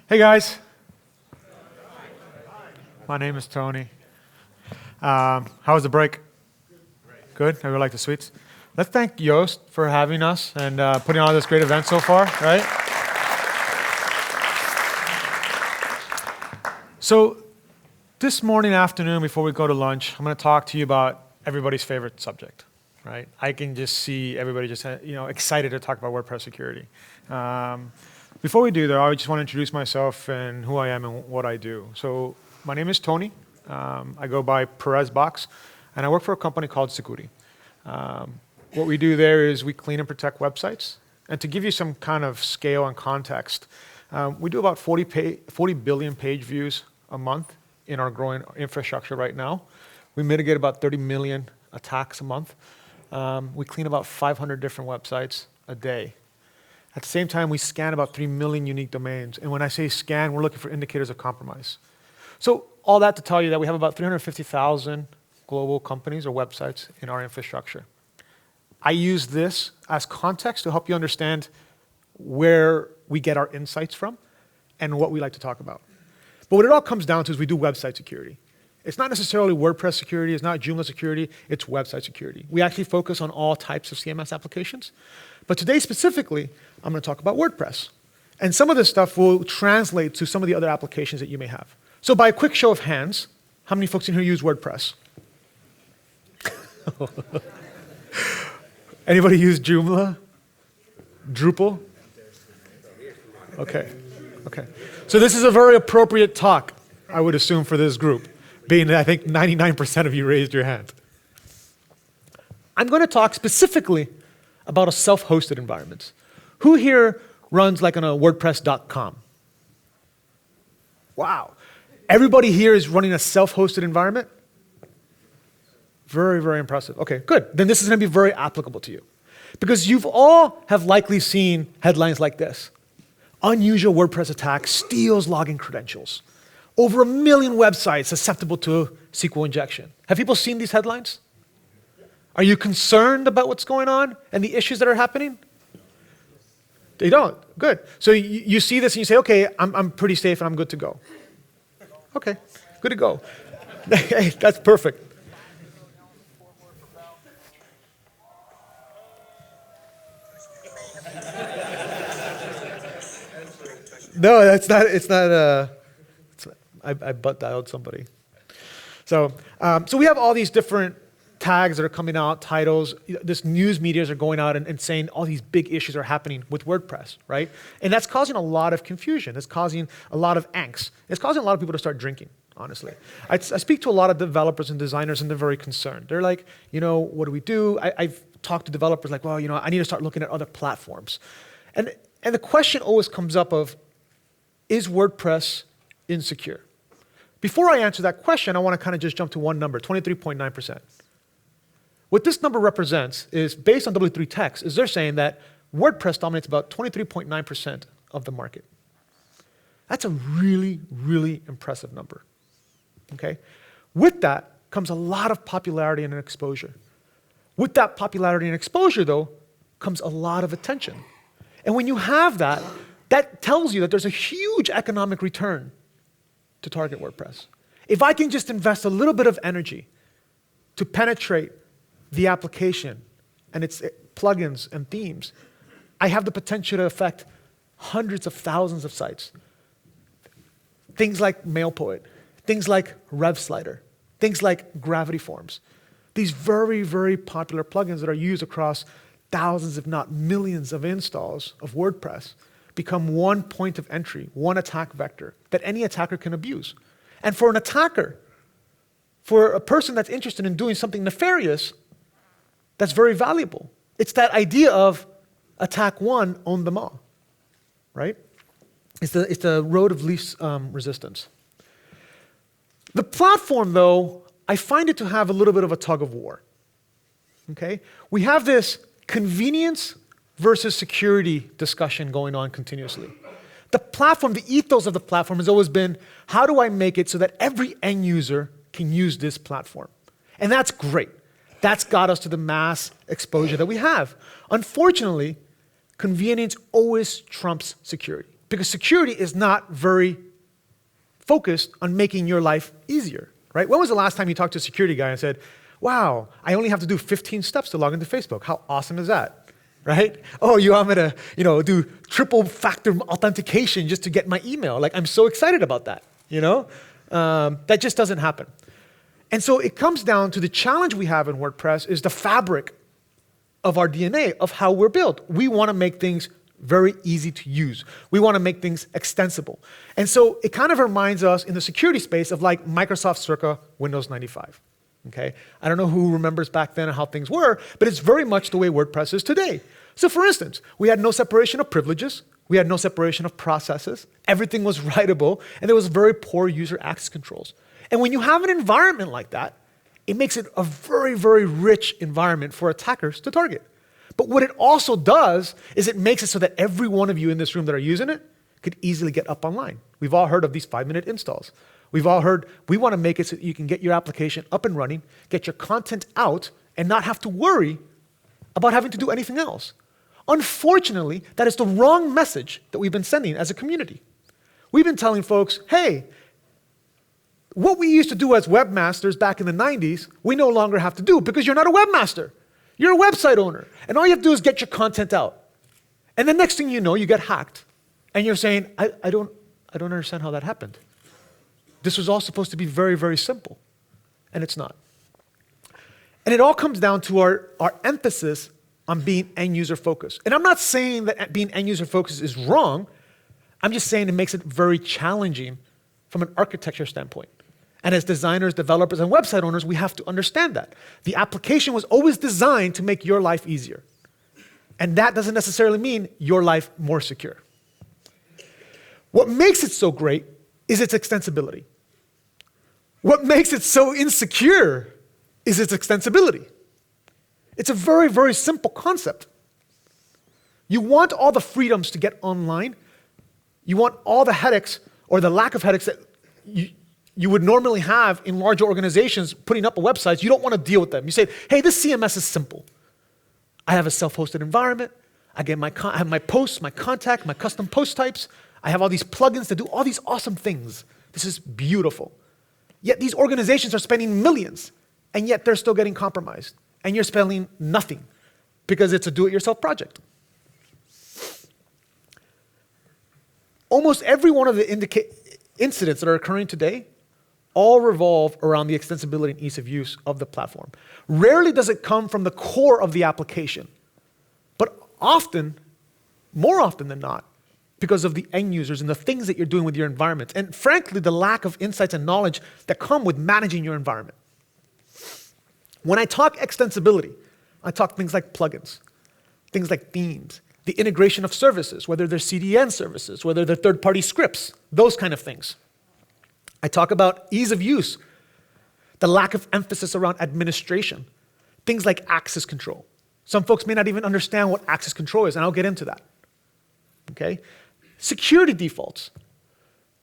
Hey guys, my name is Tony. How was the break? Good? Everybody like the sweets? Let's thank Yoast for having us and putting on this great event so far, right? So this morning, afternoon, before we go to lunch, I'm going to talk to you about everybody's favorite subject, right? I can just see everybody just excited to talk about WordPress security. Before we do, though, I just want to introduce myself and who I am and what I do. So my name is Tony. I go by Perez box, and I work for a company called Sucuri. What we do there is we clean and protect websites. And to give you some kind of scale and context, we do about 40 billion page views a month in our growing infrastructure right now. We mitigate about 30 million attacks a month. We clean about 500 different websites a day. At the same time, we scan about 3 million unique domains. And when I say scan, we're looking for indicators of compromise. So all that to tell you that we have about 350,000 global companies or websites in our infrastructure. I use this as context to help you understand where we get our insights from and what we like to talk about. But what it all comes down to is we do website security. It's not necessarily WordPress security, it's not Joomla security, it's website security. We actually focus on all types of CMS applications. But today specifically, I'm going to talk about WordPress. And some of this stuff will translate to some of the other applications that you may have. So by a quick show of hands, how many folks in here use WordPress? Anybody use Joomla? Drupal? Okay. So this is a very appropriate talk, I would assume, for this group, being that I think 99% of you raised your hand. I'm going to talk specifically about a self-hosted environment. Who here runs like on a WordPress.com? Wow. Everybody here is running a self-hosted environment? Very, very impressive. Okay, good. Then this is going to be very applicable to you. Because you've all have likely seen headlines like this. Unusual WordPress attack steals login credentials. Over 1 million websites susceptible to SQL injection. Have people seen these headlines? Are you concerned about what's going on and the issues that are happening? They don't. Good. So you see this and you say, okay, I'm pretty safe and I'm good to go. Okay, good to go. That's perfect. No, that's not. It's not. I butt dialed somebody. So we have all these different tags that are coming out, titles. This news medias are going out and saying all these big issues are happening with WordPress, right? And that's causing a lot of confusion. It's causing a lot of angst. It's causing a lot of people to start drinking, honestly. I speak to a lot of developers and designers, and they're very concerned. They're like, what do we do? I've talked to developers like, well, I need to start looking at other platforms. And the question always comes up of, is WordPress insecure? Before I answer that question, I want to kind of just jump to one number, 23.9%. What this number represents is, based on W3 Techs, is they're saying that WordPress dominates about 23.9% of the market. That's a really, really impressive number, okay? With that comes a lot of popularity and exposure. With that popularity and exposure, though, comes a lot of attention. And when you have that, that tells you that there's a huge economic return to target WordPress. If I can just invest a little bit of energy to penetrate the application and its plugins and themes, I have the potential to affect hundreds of thousands of sites. Things like MailPoet, things like RevSlider, things like Gravity Forms. These very, very popular plugins that are used across thousands, if not millions of installs of WordPress become one point of entry, one attack vector that any attacker can abuse. And for an attacker, for a person that's interested in doing something nefarious, that's very valuable. It's that idea of attack one, own them all, right? It's the road of least resistance. The platform, though, I find it to have a little bit of a tug of war, okay? We have this convenience versus security discussion going on continuously. The platform, the ethos of the platform has always been, how do I make it so that every end user can use this platform? And that's great. That's got us to the mass exposure that we have. Unfortunately, convenience always trumps security. because security is not very focused on making your life easier, right? When was the last time you talked to a security guy and said, wow, I only have to do 15 steps to log into Facebook. How awesome is that, right? Oh, you want me to, do triple factor authentication just to get my email. Like, I'm so excited about that, That just doesn't happen. And so it comes down to the challenge we have in WordPress is the fabric of our DNA, of how we're built. We want to make things very easy to use. We want to make things extensible. And so it kind of reminds us in the security space of like Microsoft circa Windows 95. Okay? I don't know who remembers back then how things were, but it's very much the way WordPress is today. So for instance, we had no separation of privileges. We had no separation of processes. Everything was writable, and there was very poor user access controls. And when you have an environment like that, it makes it a very, very rich environment for attackers to target. But what it also does is it makes it so that every one of you in this room that are using it could easily get up online. We've all heard of these 5-minute installs. We've all heard, we want to make it so that you can get your application up and running, get your content out, and not have to worry about having to do anything else. Unfortunately, that is the wrong message that we've been sending as a community. We've been telling folks, hey, what we used to do as webmasters back in the 90s, we no longer have to do because you're not a webmaster. You're a website owner. And all you have to do is get your content out. And the next thing you know, you get hacked. And you're saying, I don't understand how that happened. This was all supposed to be very, very simple. And it's not. And it all comes down to our emphasis on being end-user focused. And I'm not saying that being end-user focused is wrong. I'm just saying it makes it very challenging from an architecture standpoint. And as designers, developers, and website owners, we have to understand that. The application was always designed to make your life easier. And that doesn't necessarily mean your life more secure. What makes it so great is its extensibility. What makes it so insecure is its extensibility. It's a very, very simple concept. You want all the freedoms to get online. You want all the headaches or the lack of headaches that you would normally have in larger organizations putting up a website. You don't want to deal with them. You say, hey, this CMS is simple. I have a self-hosted environment. I have my posts, my contact, my custom post types. I have all these plugins that do all these awesome things. This is beautiful. Yet these organizations are spending millions, and yet they're still getting compromised. And you're spending nothing because it's a do-it-yourself project. Almost every one of the incidents that are occurring today all revolve around the extensibility and ease of use of the platform. Rarely does it come from the core of the application, but often, more often than not, because of the end users and the things that you're doing with your environment, and frankly, the lack of insights and knowledge that come with managing your environment. When I talk extensibility, I talk things like plugins, things like themes, the integration of services, whether they're CDN services, whether they're third-party scripts, those kind of things. I talk about ease of use, the lack of emphasis around administration, things like access control. Some folks may not even understand what access control is, and I'll get into that. Okay? Security defaults.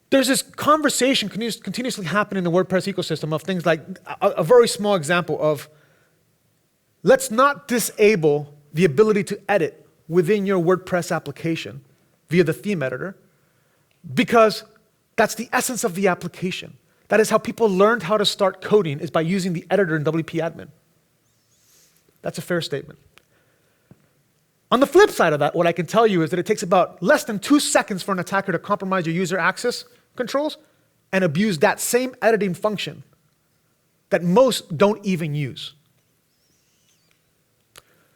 There's this conversation continuously happening in the WordPress ecosystem of things like a very small example of let's not disable the ability to edit within your WordPress application via the theme editor because that's the essence of the application. That is how people learned how to start coding is by using the editor in WP admin. That's a fair statement. On the flip side of that, what I can tell you is that it takes about less than 2 seconds for an attacker to compromise your user access controls and abuse that same editing function that most don't even use.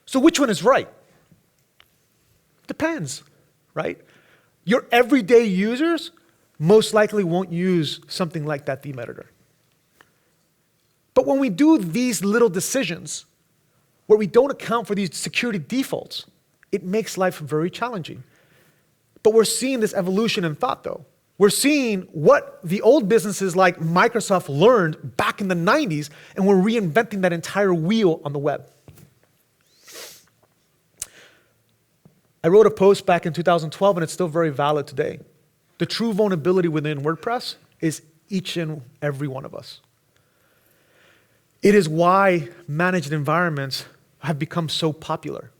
So which one is right? Depends, right? Your everyday users most likely won't use something like that theme editor. But when we do these little decisions where we don't account for these security defaults, it makes life very challenging. But we're seeing this evolution in thought, though. We're seeing what the old businesses like Microsoft learned back in the 90s, and we're reinventing that entire wheel on the web. I wrote a post back in 2012, and it's still very valid today. The true vulnerability within WordPress is each and every one of us. It is why managed environments have become so popular.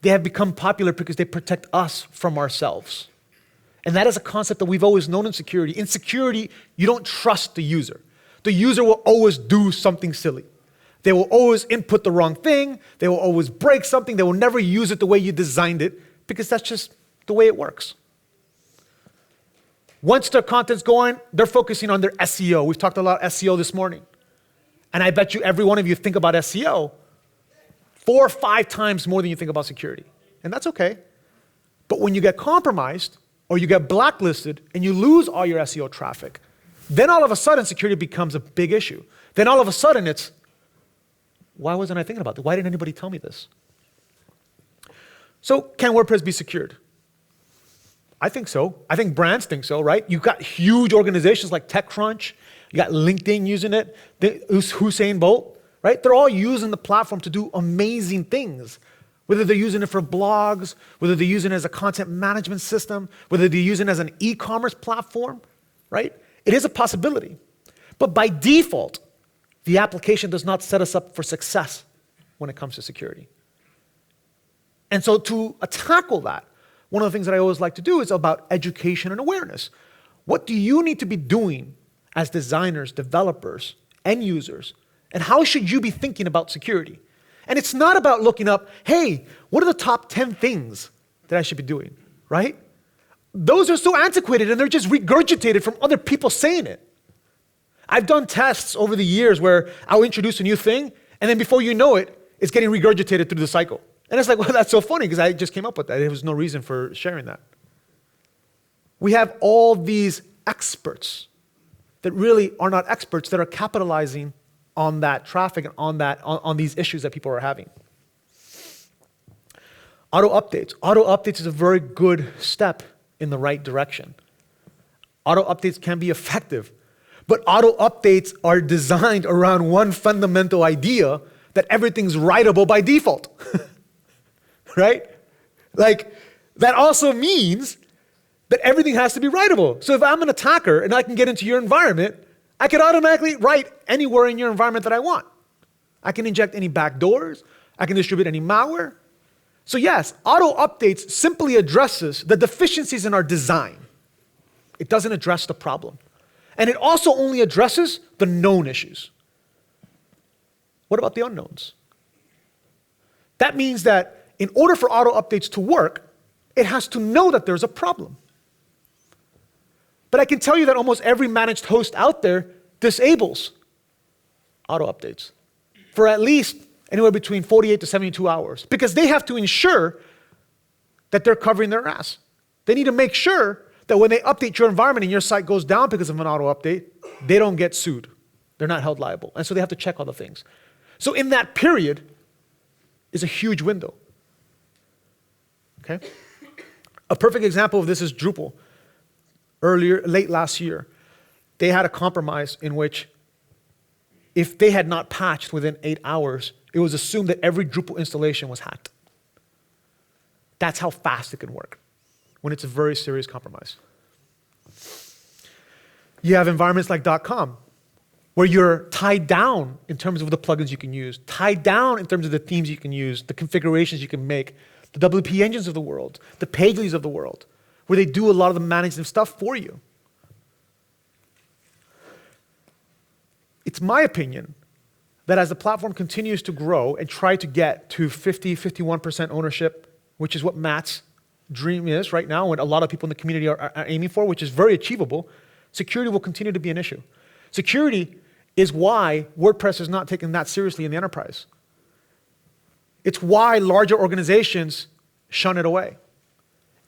They have become popular because they protect us from ourselves. And that is a concept that we've always known in security. In security, you don't trust the user. The user will always do something silly. They will always input the wrong thing. They will always break something. They will never use it the way you designed it because that's just the way it works. Once their content's going, they're focusing on their SEO. We've talked a lot about SEO this morning. And I bet you every one of you think about SEO 4 or 5 times more than you think about security. And that's okay. But when you get compromised or you get blacklisted and you lose all your SEO traffic, then all of a sudden security becomes a big issue. Then all of a sudden it's, why wasn't I thinking about this? Why didn't anybody tell me this? So can WordPress be secured? I think so. I think brands think so, right? You've got huge organizations like TechCrunch. You got LinkedIn using it. Usain Bolt, right? They're all using the platform to do amazing things. Whether they're using it for blogs, whether they're using it as a content management system, whether they're using it as an e-commerce platform, right? It is a possibility. But by default, the application does not set us up for success when it comes to security. And so to tackle that, one of the things that I always like to do is about education and awareness. What do you need to be doing as designers, developers, end users? And how should you be thinking about security? And it's not about looking up, hey, what are the top 10 things that I should be doing, right? Those are so antiquated and they're just regurgitated from other people saying it. I've done tests over the years where I'll introduce a new thing and then before you know it, it's getting regurgitated through the cycle. And it's like, well, that's so funny because I just came up with that. There was no reason for sharing that. We have all these experts that really are not experts that are capitalizing on that traffic and on these issues that people are having. Auto updates. Auto updates is a very good step in the right direction. Auto updates can be effective, but auto updates are designed around one fundamental idea that everything's writable by default. Right? Like, that also means that everything has to be writable. So if I'm an attacker and I can get into your environment, I can automatically write anywhere in your environment that I want. I can inject any backdoors. I can distribute any malware. So yes, auto updates simply addresses the deficiencies in our design. It doesn't address the problem. And it also only addresses the known issues. What about the unknowns? That means that in order for auto updates to work, it has to know that there's a problem. But I can tell you that almost every managed host out there disables auto updates for at least anywhere between 48 to 72 hours because they have to ensure that they're covering their ass. They need to make sure that when they update your environment and your site goes down because of an auto update, they don't get sued. They're not held liable. And so they have to check all the things. So in that period is a huge window. Okay? A perfect example of this is Drupal. Late last year, they had a compromise in which if they had not patched within 8 hours, it was assumed that every Drupal installation was hacked. That's how fast it can work when it's a very serious compromise. You have environments like .com where you're tied down in terms of the plugins you can use, tied down in terms of the themes you can use, the configurations you can make, the WP engines of the world, the Pagely's of the world, where they do a lot of the management stuff for you. It's my opinion that as the platform continues to grow and try to get to 50, 51% ownership, which is what Matt's dream is right now, and a lot of people in the community are aiming for, which is very achievable, security will continue to be an issue. Security is why WordPress is not taken that seriously in the enterprise. It's why larger organizations shun it away.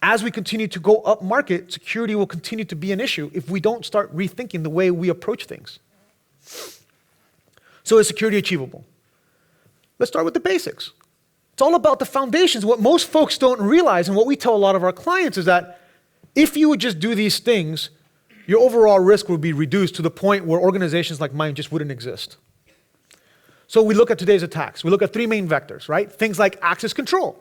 As we continue to go up market, security will continue to be an issue if we don't start rethinking the way we approach things. So is security achievable? Let's start with the basics. It's all about the foundations. What most folks don't realize, and what we tell a lot of our clients, is that if you would just do these things, your overall risk would be reduced to the point where organizations like mine just wouldn't exist. So we look at today's attacks. We look at 3 main vectors, right? Things like access control.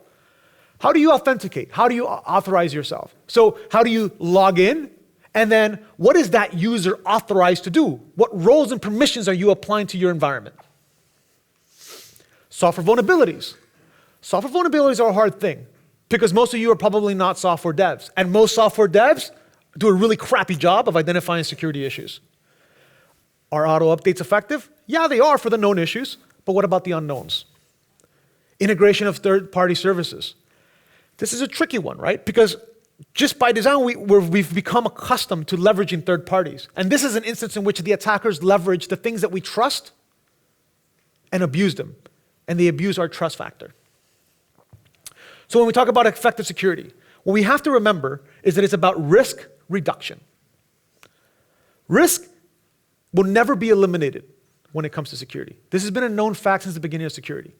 How do you authenticate? How do you authorize yourself? So how do you log in? And then what is that user authorized to do? What roles and permissions are you applying to your environment? Software vulnerabilities. Software vulnerabilities are a hard thing because most of you are probably not software devs. And most software devs do a really crappy job of identifying security issues. Are auto updates effective? Yeah, they are for the known issues, but what about the unknowns? Integration of third-party services. This is a tricky one, right? Because just by design, we've become accustomed to leveraging third parties. And this is an instance in which the attackers leverage the things that we trust and abuse them. And they abuse our trust factor. So when we talk about effective security, what we have to remember is that it's about risk reduction. Risk will never be eliminated when it comes to security. This has been a known fact since the beginning of security.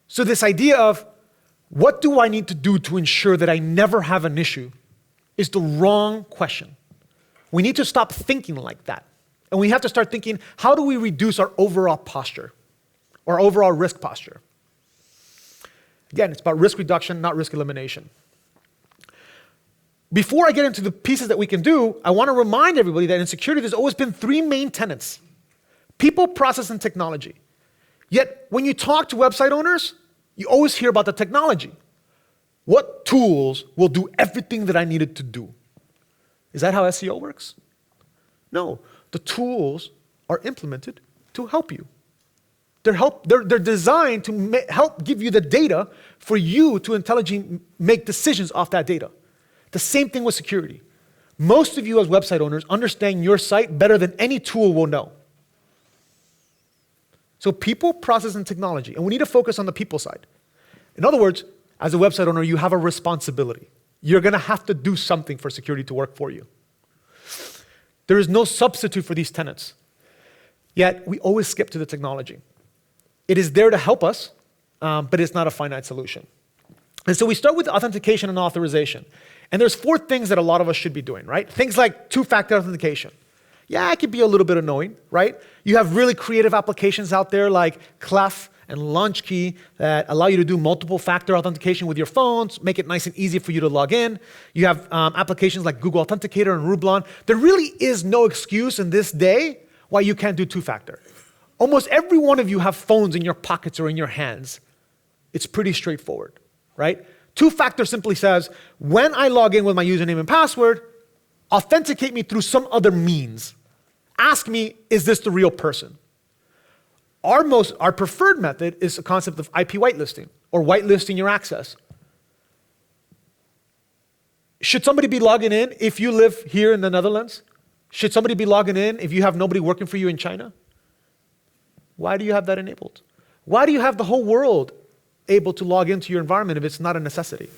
So this idea of what do I need to do to ensure that I never have an issue is the wrong question. We need to stop thinking like that. And we have to start thinking, how do we reduce our overall posture, or overall risk posture? Again, it's about risk reduction, not risk elimination. Before I get into the pieces that we can do, I want to remind everybody that in security, there's always been three main tenets: people, process, and technology. Yet, when you talk to website owners, you always hear about the technology. What tools will do everything that I needed to do? Is that how SEO works? No, the tools are implemented to help you. They're designed to help give you the data for you to intelligently make decisions off that data. The same thing with security. Most of you as website owners understand your site better than any tool will know. So people, process, and technology. And we need to focus on the people side. In other words, as a website owner, you have a responsibility. You're going to have to do something for security to work for you. There is no substitute for these tenets. Yet, we always skip to the technology. It is there to help us, but it's not a finite solution. And so we start with authentication and authorization. And there's four things that a lot of us should be doing, right? Things like two-factor authentication. Yeah, it could be a little bit annoying, right? You have really creative applications out there like Clef and LaunchKey that allow you to do multiple factor authentication with your phones, make it nice and easy for you to log in. You have applications like Google Authenticator and Rublon. There really is no excuse in this day why you can't do two-factor. Almost every one of you have phones in your pockets or in your hands. It's pretty straightforward, right? Two-factor simply says, when I log in with my username and password, authenticate me through some other means. Ask me, is this the real person? Our preferred method is a concept of IP whitelisting, or whitelisting your access. Should somebody be logging in if you live here in the Netherlands? Should somebody be logging in if you have nobody working for you in China? Why do you have that enabled? Why do you have the whole world able to log into your environment if it's not a necessity?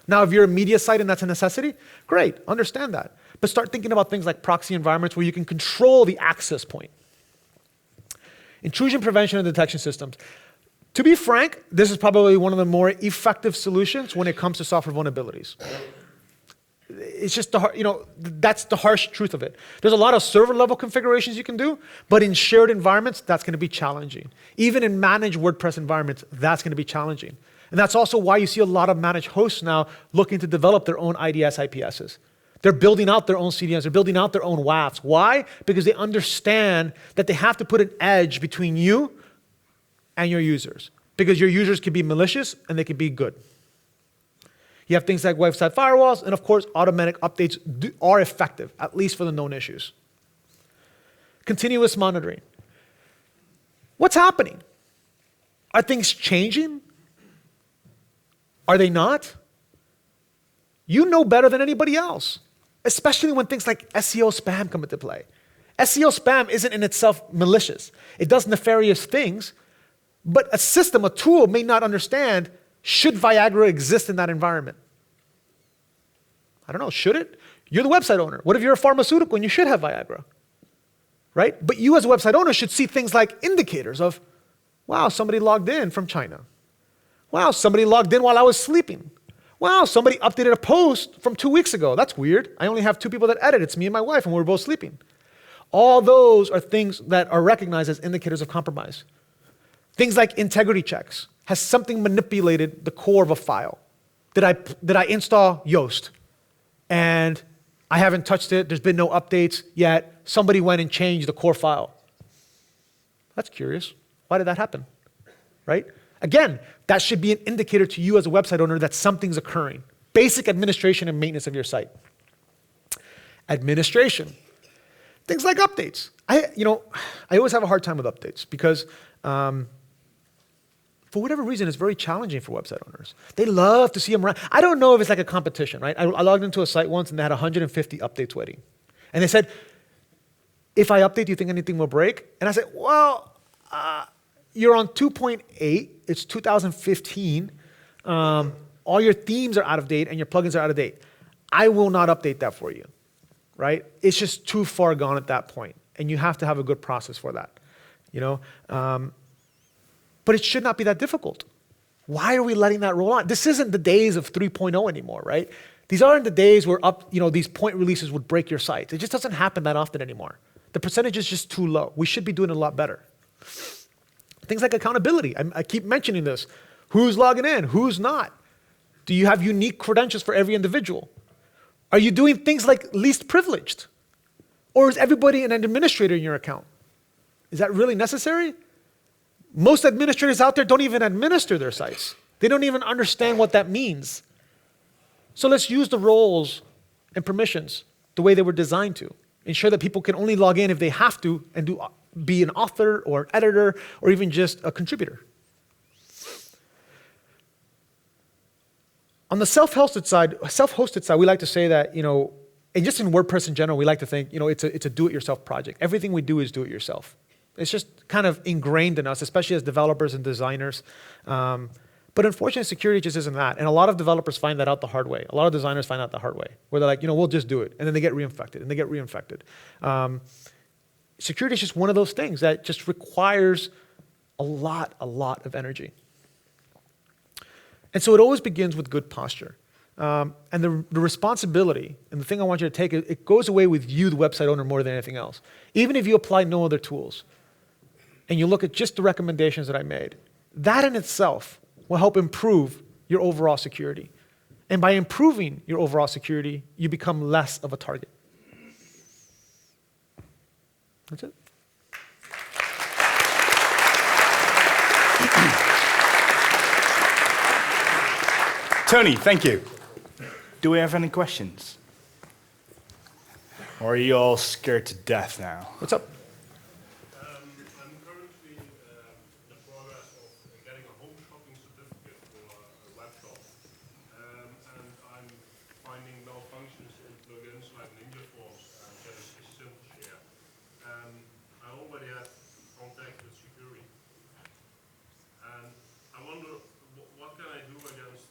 Now, if you're a media site and that's a necessity, great, understand that. But start thinking about things like proxy environments where you can control the access point. Intrusion prevention and detection systems. To be frank, this is probably one of the more effective solutions when it comes to software vulnerabilities. It's just that's the harsh truth of it. There's a lot of server level configurations you can do, but in shared environments, that's going to be challenging. Even in managed WordPress environments, that's going to be challenging. And that's also why you see a lot of managed hosts now looking to develop their own IDS IPSs. They're building out their own CDNs. They're building out their own WAFs. Why? Because they understand that they have to put an edge between you and your users. Because your users can be malicious and they can be good. You have things like website firewalls, and of course, automatic updates are effective, at least for the known issues. Continuous monitoring. What's happening? Are things changing? Are they not? You know better than anybody else, especially when things like SEO spam come into play. SEO spam isn't in itself malicious. It does nefarious things, but a system, a tool may not understand, should Viagra exist in that environment? I don't know, should it? You're the website owner. What if you're a pharmaceutical and you should have Viagra? Right? But you as a website owner should see things like indicators of, wow, somebody logged in from China. Wow, somebody logged in while I was sleeping. Wow, somebody updated a post from 2 weeks ago. That's weird. I only have 2 people that edit. It's me and my wife, and we're both sleeping. All those are things that are recognized as indicators of compromise. Things like integrity checks. Has something manipulated the core of a file? Did I install Yoast? And I haven't touched it. There's been no updates yet. Somebody went and changed the core file. That's curious. Why did that happen? Right? Again, that should be an indicator to you as a website owner that something's occurring. Basic administration and maintenance of your site. Administration. Things like updates. I always have a hard time with updates because for whatever reason, it's very challenging for website owners. They love to see them run. I don't know if it's like a competition, right? I logged into a site once and they had 150 updates waiting. And they said, if I update, do you think anything will break? And I said, well, you're on 2.8. It's 2015. All your themes are out of date and your plugins are out of date. I will not update that for you, right? It's just too far gone at that point. And you have to have a good process for that, But it should not be that difficult. Why are we letting that roll on? This isn't the days of 3.0 anymore, right? These aren't the days where these point releases would break your site. It just doesn't happen that often anymore. The percentage is just too low. We should be doing it a lot better. Things like accountability. I keep mentioning this. Who's logging in? Who's not? Do you have unique credentials for every individual? Are you doing things like least privileged? Or is everybody an administrator in your account? Is that really necessary? Most administrators out there don't even administer their sites. They don't even understand what that means. So let's use the roles and permissions the way they were designed to. Ensure that people can only log in if they have to and be an author or an editor or even just a contributor. On the self-hosted side, we like to say that, and just in WordPress in general, we like to think, it's a do-it-yourself project. Everything we do is do-it-yourself. It's just kind of ingrained in us, especially as developers and designers. But unfortunately, security just isn't that. And a lot of developers find that out the hard way. A lot of designers find out the hard way, where they're like, we'll just do it. And then they get reinfected, and they get reinfected. Security is just one of those things that just requires a lot of energy. And so it always begins with good posture. And the responsibility, and the thing I want you to take, it goes away with you, the website owner, more than anything else. Even if you apply no other tools, and you look at just the recommendations that I made, that in itself will help improve your overall security. And by improving your overall security, you become less of a target. That's it. Tony, thank you. Do we have any questions? Or are you all scared to death now? What's up? I'm currently in the progress of getting a home shopping certificate for a web shop. And I'm finding malfunctions in plugins like Ninja Forms and Genesis Simple Share. I already had contact with Sucuri. And I wonder, what can I do against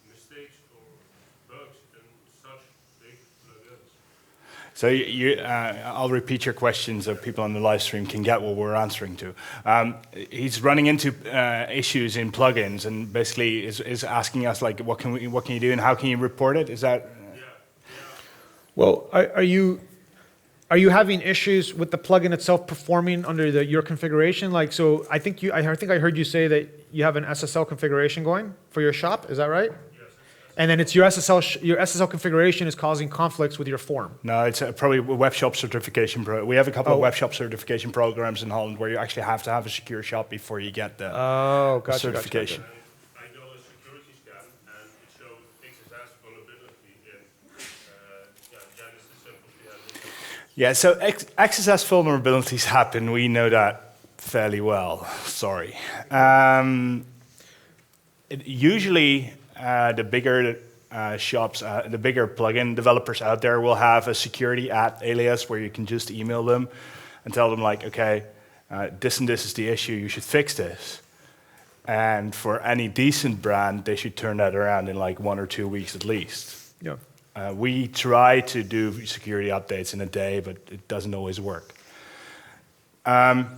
mistakes or bugs in such big plugins? So I'll repeat your question so people on the live stream can get what we're answering to. He's running into issues in plugins and basically is asking us like, what can you do and how can you report it? Is that? Yeah. Well, are you having issues with the plugin itself performing under your configuration? Like, so I think I heard you say that you have an SSL configuration going for your shop. Is that right? And then it's your SSL configuration is causing conflicts with your form. No, it's probably a web shop certification. We have a couple of web shop certification programs in Holland where you actually have to have a secure shop before you get the certification. Gotcha. I got a security scan and it showed XSS vulnerability in Genesis Simple Share. Yeah, so XSS vulnerabilities happen. We know that fairly well. Sorry. Usually, the bigger shops, the bigger plugin developers out there will have a security alias where you can just email them and tell them like, okay, this and this is the issue, you should fix this. And for any decent brand, they should turn that around in like 1 or 2 weeks at least. Yeah. We try to do security updates in a day, but it doesn't always work. At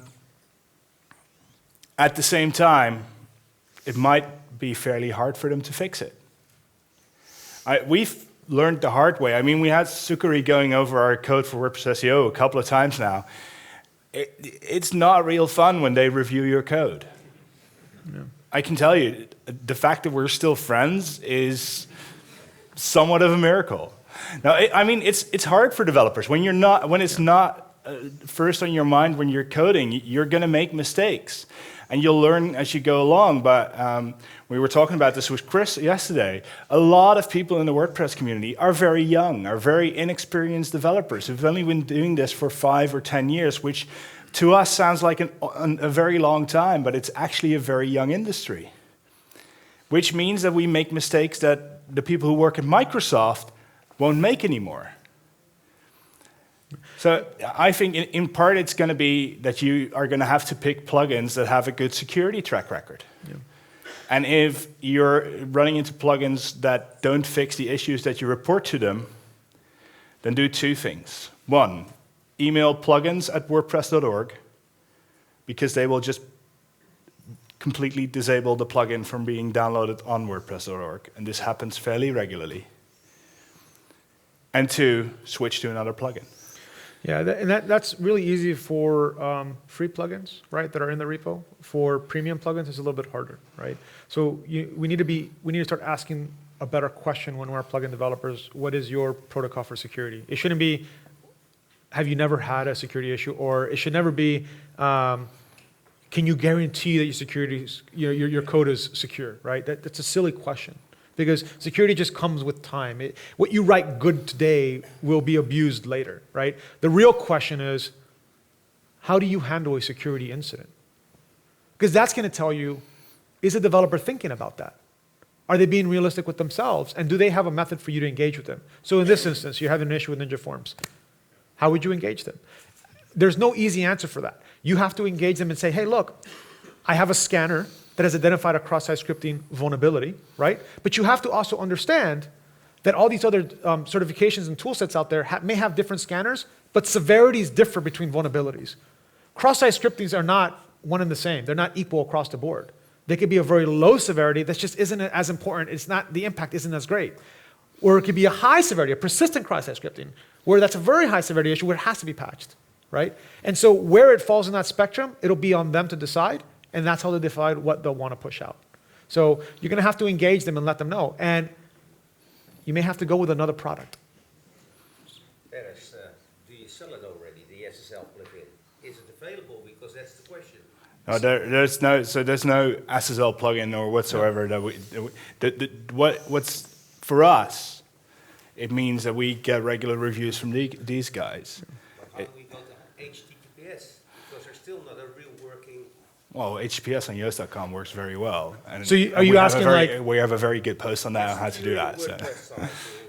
the same time, it might be fairly hard for them to fix it. We've learned the hard way. I mean, we had Sucuri going over our code for WordPress SEO a couple of times now. It's not real fun when they review your code. No. I can tell you, the fact that we're still friends is somewhat of a miracle. Now, I mean, it's hard for developers when it's not first on your mind when you're coding. You're going to make mistakes, and you'll learn as you go along. But we were talking about this with Chris yesterday. A lot of people in the WordPress community are very young, are very inexperienced developers who've only been doing this for 5 or 10 years, which to us sounds like a very long time, but it's actually a very young industry. Which means that we make mistakes that the people who work at Microsoft won't make anymore. So I think in part it's going to be that you are going to have to pick plugins that have a good security track record. Yeah. And if you're running into plugins that don't fix the issues that you report to them, then do 2 things. 1, email plugins@wordpress.org, because they will just completely disable the plugin from being downloaded on WordPress.org, and this happens fairly regularly. And 2, switch to another plugin. Yeah, and that's really easy for free plugins, right, that are in the repo. For premium plugins, it's a little bit harder, right? So we need to start asking a better question when we're plugin developers. What is your protocol for security? It shouldn't be, have you never had a security issue? Or it should never be, can you guarantee that your security, your code is secure, right? That's a silly question, because security just comes with time. What you write good today will be abused later, right? The real question is, how do you handle a security incident? Because that's going to tell you, is a developer thinking about that? Are they being realistic with themselves? And do they have a method for you to engage with them? So in this instance, you're having an issue with Ninja Forms. How would you engage them? There's no easy answer for that. You have to engage them and say, hey, look, I have a scanner that has identified a cross-site scripting vulnerability, right? But you have to also understand that all these other certifications and tool sets out there may have different scanners, but severities differ between vulnerabilities. Cross-site scriptings are not one and the same. They're not equal across the board. They could be a very low severity that just isn't as important. It's not, the impact isn't as great. Or it could be a high severity, a persistent cross-site scripting, where that's a very high severity issue where it has to be patched, right? And so where it falls in that spectrum, it'll be on them to decide, and that's how they decide what they'll want to push out. So you're going to have to engage them and let them know. And you may have to go with another product. Perez, do you sell it already, the SSL plugin? Is it available? Because that's the question. No, there's no SSL plugin or whatsoever that what's for us. It means that we get regular reviews from these guys. But how do we go to HTTPS? Because there's still not a real working. Well, HTTPS on Yoast.com works very well. And So are you asking we have a very good post on that on how to do that. So.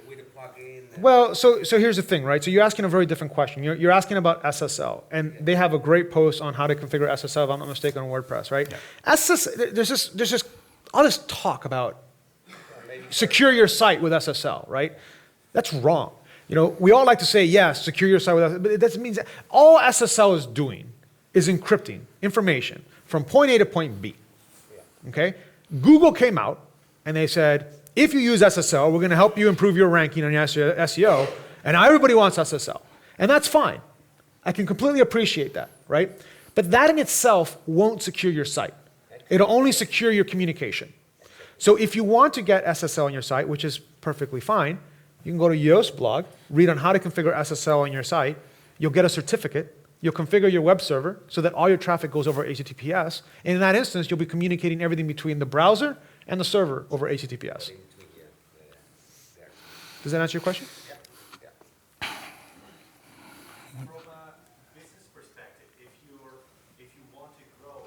With a plugin. Well, so here's the thing, right? So you're asking a very different question. You're asking about SSL, and they have a great post on how to configure SSL, if I'm not mistaken, on WordPress, right? Yeah. There's just all this talk about secure your site with SSL, right? That's wrong. We all like to say, yes, secure your site with SSL, but that means that all SSL is doing is encrypting information from point A to point B, okay? Google came out, and they said, if you use SSL, we're going to help you improve your ranking on your SEO, and everybody wants SSL. And that's fine. I can completely appreciate that, right? But that in itself won't secure your site. It'll only secure your communication. So if you want to get SSL on your site, which is perfectly fine, you can go to Yoast blog, read on how to configure SSL on your site. You'll get a certificate. You'll configure your web server so that all your traffic goes over HTTPS. And in that instance, you'll be communicating everything between the browser and the server over HTTPS. Does that answer your question? From a business perspective, if you want to grow,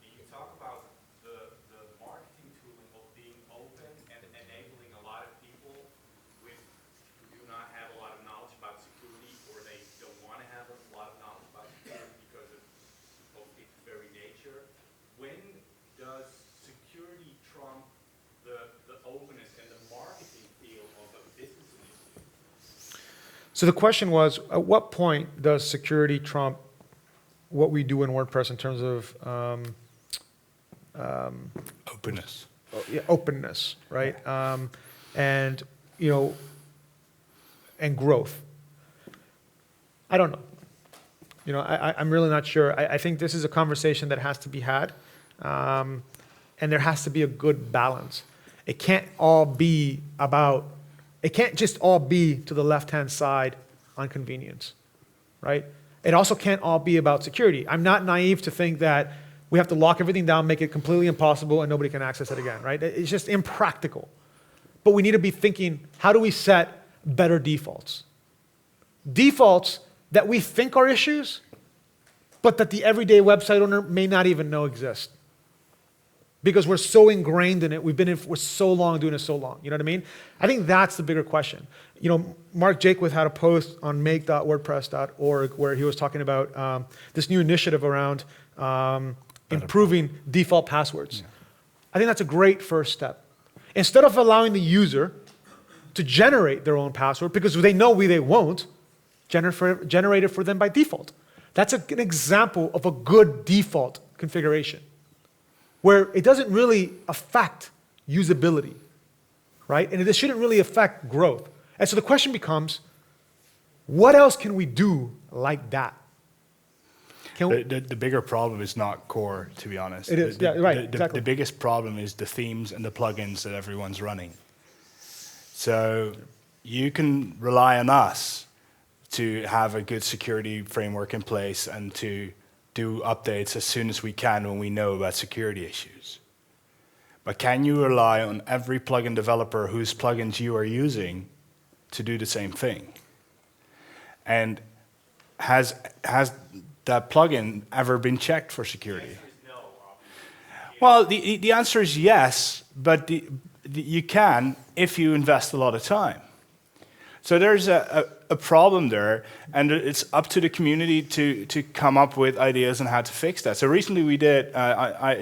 you talk about the marketing tooling of being open and enabling a lot of people who do not have a lot of knowledge about security, or they don't want to have a lot of knowledge about security because of its very nature. When does security trump the openness and the marketing field of a business initiative? So the question was, at what point does security trump what we do in WordPress in terms of Openness. openness, right? And growth. I don't know. I'm really not sure. I think this is a conversation that has to be had, and there has to be a good balance. It can't just all be to the left-hand side on convenience, right? it also can't all be about security. I'm not naive to think that we have to lock everything down, make it completely impossible, and nobody can access it again, right? It's just impractical. But we need to be thinking, how do we set better defaults? Defaults that we think are issues, but that the everyday website owner may not even know exist. Because we're so ingrained in it, we've been in for so long, doing it so long. You know what I mean? I think that's the bigger question. You know, Mark Jakewith had a post on make.wordpress.org where he was talking about this new initiative around improving default passwords. Yeah. I think that's a great first step. Instead of allowing the user to generate their own password, because they know they won't, generate it for them by default. That's an example of a good default configuration, where it doesn't really affect usability, right? And it shouldn't really affect growth. And so the question becomes, what else can we do like that? The bigger problem is not core, to be honest. It is, exactly. The biggest problem is the themes and the plugins that everyone's running. So you can rely on us to have a good security framework in place and to do updates as soon as we can when we know about security issues. But can you rely on every plugin developer whose plugins you are using to do the same thing? And has that plugin ever been checked for security? Well, the answer is yes, but you can if you invest a lot of time. So there's a problem there, and it's up to the community to come up with ideas on how to fix that. So recently we did,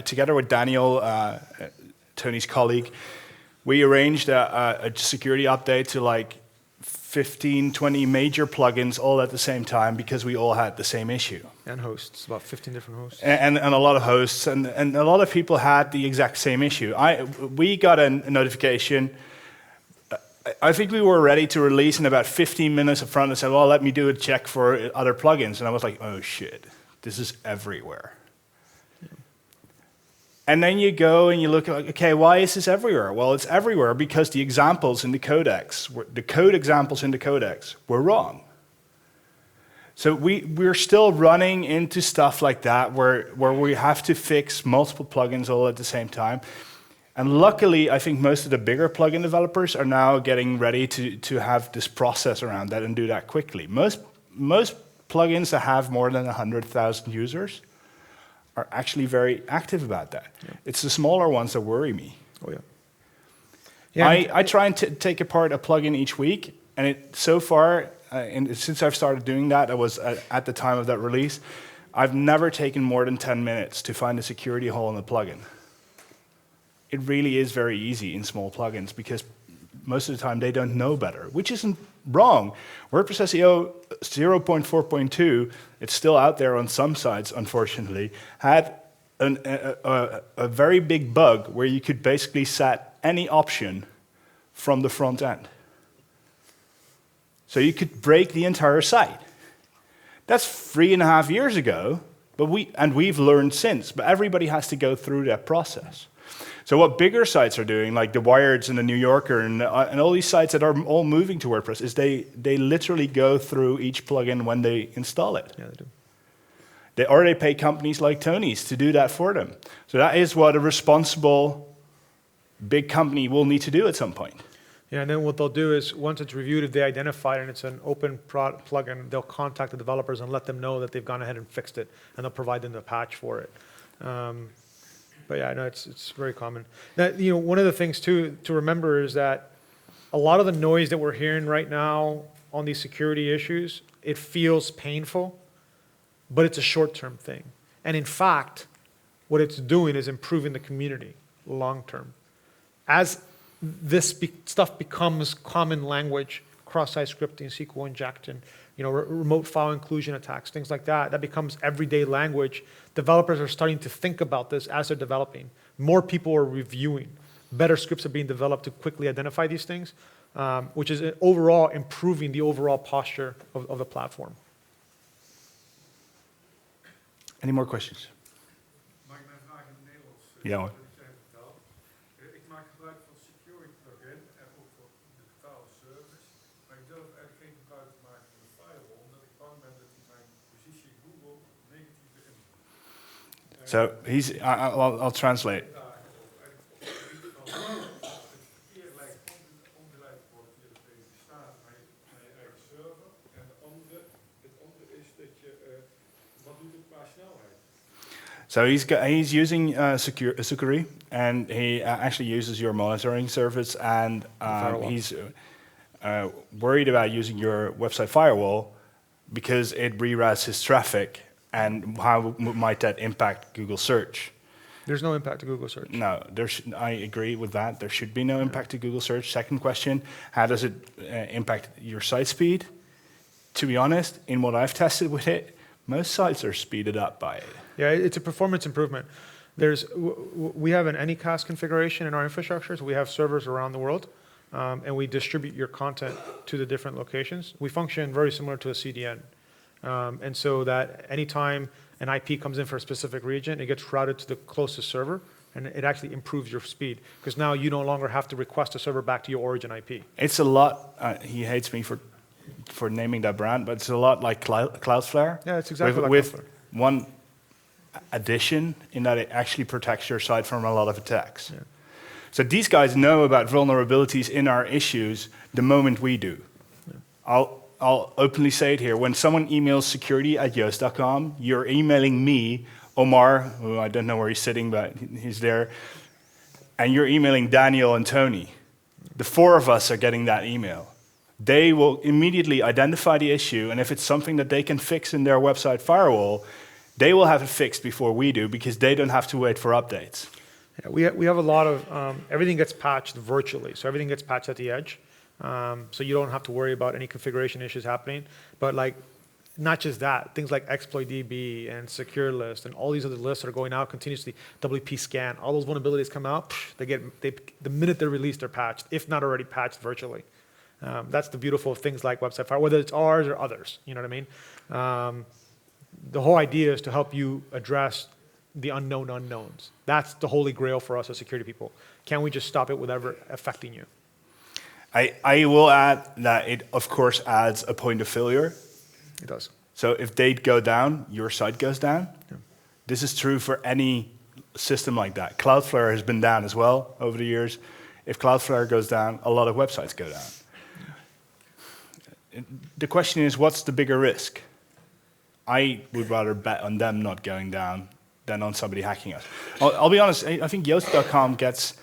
together with Daniel, Tony's colleague, we arranged a security update to like 15, 20 major plugins all at the same time because we all had the same issue. And hosts, about 15 different hosts. And a lot of hosts, and a lot of people had the exact same issue. We got a notification. I think we were ready to release in about 15 minutes up front and said, well, let me do a check for other plugins. And I was like, oh shit, this is everywhere. Yeah. And then you go and you look at, okay, why is this everywhere? Well, it's everywhere because the examples in the codex, the code examples in the codex were wrong. So we're still running into stuff like that where we have to fix multiple plugins all at the same time. And luckily, I think most of the bigger plugin developers are now getting ready to have this process around that and do that quickly. Most plugins that have more than 100,000 users are actually very active about that. Yeah. It's the smaller ones that worry me. Oh yeah. Yeah. I try and take apart a plugin each week, and so far, since I've started doing that, I was at the time of that release, I've never taken more than 10 minutes to find a security hole in the plugin. It really is very easy in small plugins because most of the time they don't know better, which isn't wrong. WordPress SEO 0.4.2, it's still out there on some sites, unfortunately, had a very big bug where you could basically set any option from the front end. So you could break the entire site. That's 3.5 years ago, but we've learned since, but everybody has to go through that process. So what bigger sites are doing, like the Wired's and the New Yorker and all these sites that are all moving to WordPress, is they literally go through each plugin when they install it. Yeah, they do. They pay companies like Tony's to do that for them. So that is what a responsible big company will need to do at some point. Yeah, and then what they'll do is once it's reviewed, if they identify it and it's an open plugin, they'll contact the developers and let them know that they've gone ahead and fixed it, and they'll provide them the patch for it. But yeah, I know it's very common. Now, one of the things too to remember is that a lot of the noise that we're hearing right now on these security issues, it feels painful, but it's a short-term thing. And in fact, what it's doing is improving the community long-term. As this stuff becomes common language, cross-site scripting, SQL injection, remote file inclusion attacks, things like that, that becomes everyday language. Developers are starting to think about this as they're developing. More people are reviewing. Better scripts are being developed to quickly identify these things, which is overall improving the overall posture of the platform. Any more questions? Mag ik mijn vraag in het Nederlands Ja hoor. vertellen? Ik maak gebruik van security plugin en ook voor de totale service. Maar ik durf eigenlijk geen gebruik te maken van de firewall, omdat ik bang ben dat hij mijn positie So I'll translate. Verkeer lijkt ongelijk wordt via de Verenigde Staten naar je eigen server. En het andere is dat je, wat doet het qua snelheid? So he's using Sucuri, and he actually uses your monitoring service, and Firewall. he's worried about using your website firewall because it reroutes his traffic, and how might that impact Google search? There's no impact to Google search. No, I agree with that. There should be no impact to Google search. Second question, how does it impact your site speed? To be honest, in what I've tested with it, most sites are speeded up by it. Yeah, it's a performance improvement. We have an Anycast configuration in our infrastructure, so we have servers around the world, and we distribute your content to the different locations. We function very similar to a CDN. And so that anytime an IP comes in for a specific region, it gets routed to the closest server, and it actually improves your speed, because now you no longer have to request a server back to your origin IP. It's a lot, he hates me for naming that brand, but it's a lot like Cloudflare. Yeah, it's exactly like with Cloudflare. one addition, in that it actually protects your site from a lot of attacks. Yeah. So these guys know about vulnerabilities in our issues the moment we do. Yeah. I'll openly say it here. When someone emails security@yoast.com, you're emailing me, Omar, who I don't know where he's sitting, but he's there, and you're emailing Daniel and Tony. The four of us are getting that email. They will immediately identify the issue, and if it's something that they can fix in their website firewall, they will have it fixed before we do, because they don't have to wait for updates. Yeah, we have a lot of, everything gets patched virtually, so everything gets patched at the edge. So you don't have to worry about any configuration issues happening. But like, not just that, things like ExploitDB and Secure List and all these other lists that are going out continuously, WP Scan, all those vulnerabilities come out, the minute they're released, they're patched, if not already patched virtually. That's the beautiful things like Website Firewall, whether it's ours or others, you know what I mean? The whole idea is to help you address the unknown unknowns. That's the holy grail for us as security people. Can we just stop it without ever affecting you? I will add that it, of course, adds a point of failure. It does. So if they go down, your site goes down. Yeah. This is true for any system like that. Cloudflare has been down as well over the years. If Cloudflare goes down, a lot of websites go down. The question is, what's the bigger risk? I would rather bet on them not going down than on somebody hacking us. I'll be honest, I think Yoast.com gets,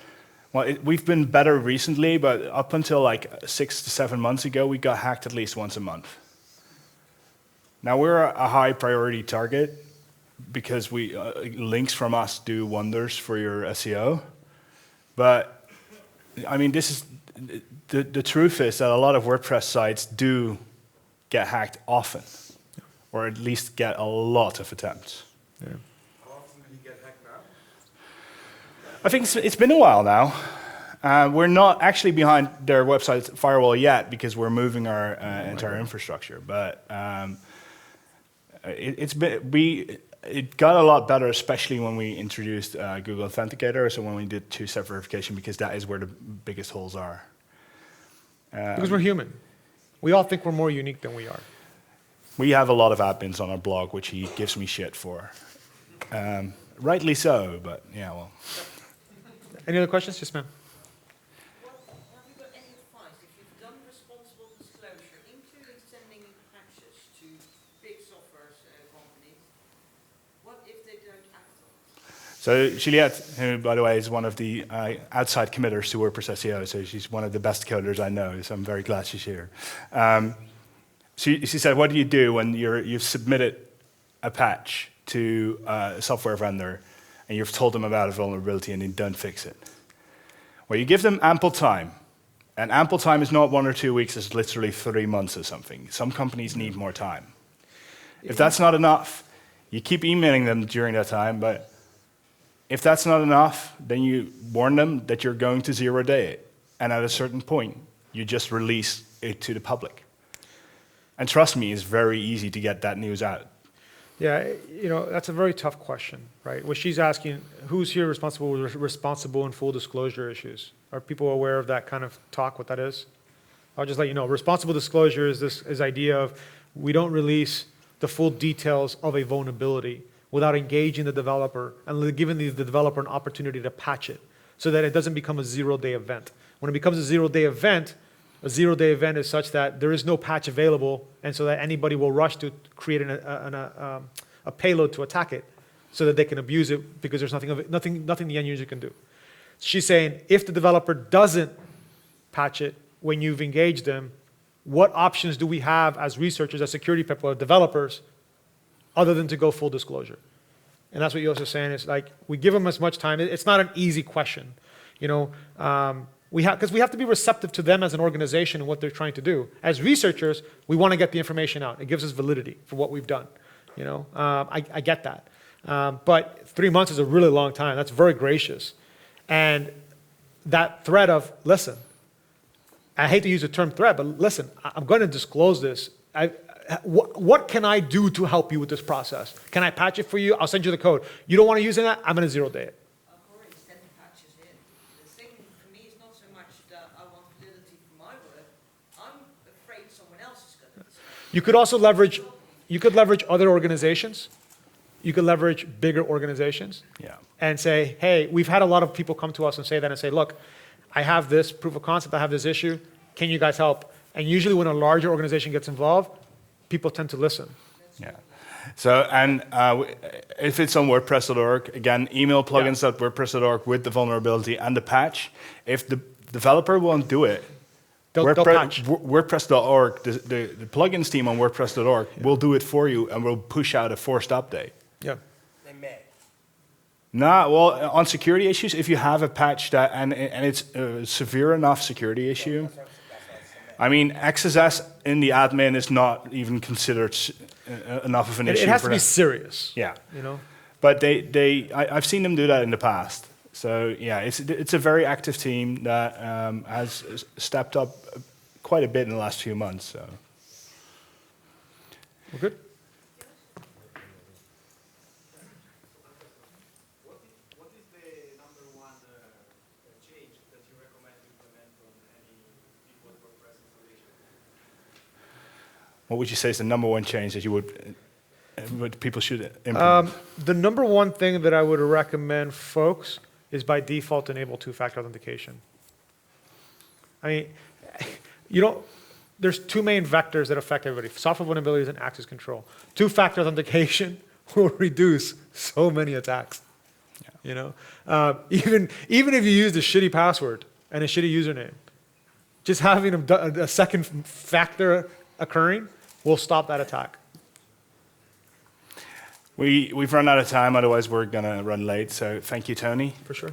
well, we've been better recently, but up until like 6 to 7 months ago, we got hacked at least once a month. Now we're a high priority target because links from us do wonders for your SEO. But I mean, this is, the truth is that a lot of WordPress sites do get hacked often, or at least get a lot of attempts. Yeah. How often do you get hacked now? I think it's been a while now. We're not actually behind their website firewall yet because we're moving our entire infrastructure. But it got a lot better, especially when we introduced Google Authenticator, so when we did two-step verification, because that is where the biggest holes are. Because we're human. We all think we're more unique than we are. We have a lot of admins on our blog, which he gives me shit for. Rightly so, but yeah, well. Any other questions? Yes, ma'am. Have you got any advice if you've done responsible disclosure, including sending patches to big software companies? What if they don't act on it? So Juliette, who, by the way, is one of the outside committers to WordPress SEO, so she's one of the best coders I know, so I'm very glad she's here. She said, what do you do when you've submitted a patch to a software vendor and you've told them about a vulnerability and they don't fix it? Well, you give them ample time. And ample time is not 1 or 2 weeks, it's literally 3 months or something. Some companies need more time. If that's not enough, you keep emailing them during that time, but if that's not enough, then you warn them that you're going to 0-day it. And at a certain point, you just release it to the public. And trust me, it's very easy to get that news out. Yeah, you know, that's a very tough question, right? What she's asking, who's here responsible in full disclosure issues? Are people aware of that kind of talk, what that is? I'll just let you know. Responsible disclosure is this idea of we don't release the full details of a vulnerability. without engaging the developer and giving the developer an opportunity to patch it so that it doesn't become a zero-day event. When it becomes a zero-day event is such that there is no patch available, and so that anybody will rush to create a payload to attack it so that they can abuse it because there's nothing the end user can do. She's saying if the developer doesn't patch it when you've engaged them, what options do we have as researchers, as security people, as developers, other than to go full disclosure? And that's what Yoast is saying. It's like we give them as much time. It's not an easy question, you know. Because we have to be receptive to them as an organization and what they're trying to do. As researchers, we want to get the information out. It gives us validity for what we've done. You know, I get that. But 3 months is a really long time. That's very gracious. And that threat of, listen, I hate to use the term threat, but listen, I'm going to disclose this. What can I do to help you with this process? Can I patch it for you? I'll send you the code. You don't want to use that? I'm going to zero day it. I've already sent the patches in. The thing for me is not so much that I want validity for my work. I'm afraid someone else is going to. You could also leverage other organizations. You could leverage bigger organizations. Yeah. And say, hey, we've had a lot of people come to us and say that and say, look, I have this proof of concept, I have this issue, can you guys help? And usually when a larger organization gets involved, people tend to listen. Yeah. So, and if it's on WordPress.org, again, email plugins.wordpress.org with the vulnerability and the patch. If the developer won't do it, They'll patch. WordPress.org, the plugins team on WordPress.org will do it for you and will push out a forced update. Yeah. They may. No, well, on security issues, if you have a patch that and it's a severe enough security issue, I mean, XSS in the admin is not even considered enough of an issue. It has for to be them. serious. Yeah, You know. but I've seen them do that in the past. So yeah, it's a very active team that has stepped up quite a bit in the last few months. So We're good. What is the number one change that you recommend to implement on any default WordPress installation? what would you say is the number one change that you would people should implement? The number one thing that I would recommend folks is by default enable two-factor authentication. I mean, there's two main vectors that affect everybody, software vulnerabilities and access control. Two-factor authentication will reduce so many attacks. You know, even if you use a shitty password and a shitty username, just having a second factor occurring will stop that attack. We've run out of time, otherwise we're going to run late. So thank you, Tony. For sure.